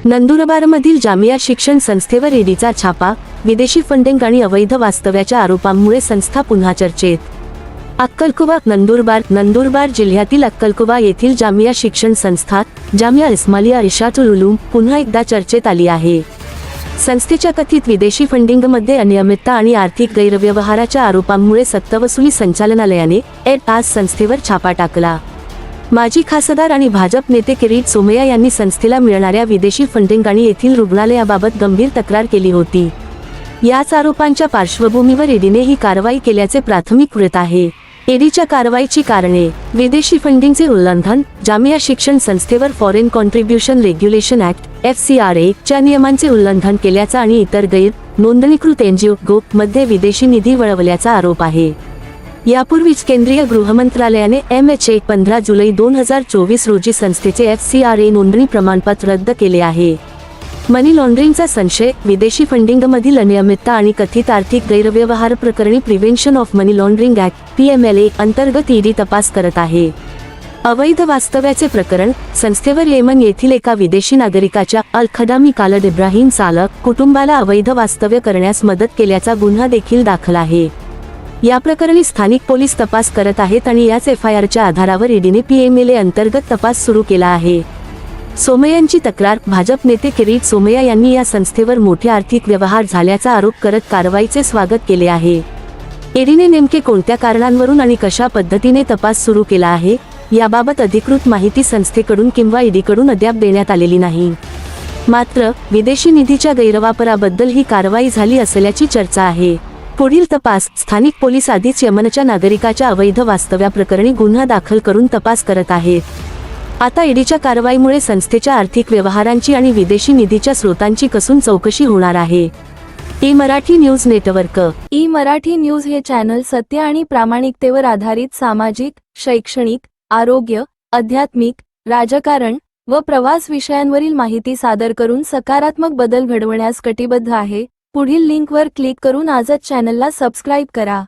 नंदुरबारमधील जामिया शिक्षण संस्थेवर ईडीचा छापा, विदेशी फंडिंग आणि अवैध वास्तव्याच्या आरोपांमुळे संस्था पुन्हा चर्चेत. अक्कलकुवा. नंदुरबार जिल्ह्यातील अक्कलकुवा येथील जामिया शिक्षण संस्था जामिया इस्माइलिया इर्शादुल उलूम पुन्हा एकदा चर्चेत आली आहे. संस्थेच्या कथित विदेशी फंडिंगमध्ये अनियमितता आणि आर्थिक गैरव्यवहाराच्या आरोपांमुळे सक्तवसुली संचालनालयाने आज संस्थेवर छापा टाकला. माजी खासदार आणि भाजप नेते किरीट सोमय्या यांनी संस्थेला मिळणाऱ्या विदेशी फंडिंग आणि येथील रुग्णालयाबाबत गंभीर तक्रार केली होती. याच आरोपांच्या पार्श्वभूमीवर ईडीने ही कारवाई केल्याचे प्राथमिक वृत्त आहे. ईडीच्या कारवाईची कारणे: विदेशी फंडिंगचे उल्लंघन, जामिया शिक्षण संस्थेवर foreign contribution regulation act (FCRA) च्या नियमांचे उल्लंघन केल्याचा आणि इतर गैर नोंदणीकृत NGO मध्ये विदेशी निधी वळवल्याचा आरोप आहे. यापूर्वीच केंद्रीय गृहमंत्रालयाने MHA 15 जुलै 2024 रोजी संस्थेचे FCRA नोंदणी प्रमाणपत्र रद्द केले आहे. मनी लॉन्ड्रिंगचा संशय: विदेशी फंडिंगमधील अनियमितता आणि कथित आर्थिक गैरव्यवहार प्रकरणी prevention of money laundering act (PMLA) अंतर्गत ईडी तपास करत आहे. अवैध वास्तव्याचे प्रकरण: संस्थेवर येमन येथील एका विदेशी नागरिकाच्या अल खदामी खालद इब्राहिम सालक कुटुंबाला अवैध वास्तव्य करण्यास मदत केल्याचा गुन्हा देखील दाखल आहे. या प्रकरणी स्थानिक पोलीस तपास करत आहेत आणि याच FIRच्या आधारावर ईडीने PMLA अंतर्गत तपास सुरू केला आहे. सोमय्यांची तक्रार: भाजप नेते किरीट सोमय्या यांनी या संस्थेवर मोठे आर्थिक व्यवहार झाल्याचा आरोप करत कारवाईचे स्वागत केले आहे. ईडीने नेमके कोणत्या कारणांवरून आणि कशा पद्धतीने तपास सुरू केला आहे याबाबत अधिकृत माहिती संस्थेकडून किंवा ईडीकडून अद्याप देण्यात आलेली नाही. मात्र विदेशी निधीच्या गैरवापराबद्दल ही कारवाई झाली असल्याची चर्चा आहे. पुढील तपास: स्थानिक पोलीस आधीच यमनच्या नागरिकाच्या अवैध वास्तव्याप्रकरणी गुन्हा दाखल करून तपास करत आहेत. आता ईडीच्या कारवाईमुळे संस्थेच्या आर्थिक व्यवहारांची आणि विदेशी निधीच्या स्रोतांची कसून चौकशी होणार आहे. ई-मराठी न्यूज नेटवर्क. ई-मराठी न्यूज हे चॅनल सत्य आणि प्रामाणिकतेवर आधारित सामाजिक, शैक्षणिक, आरोग्य, आध्यात्मिक, राजकारण व प्रवास विषयांवरील माहिती सादर करून सकारात्मक बदल घडवण्यास कटिबद्ध आहे. पुढील लिंकवर क्लिक करून आजच चॅनलला सबस्क्राईब करा.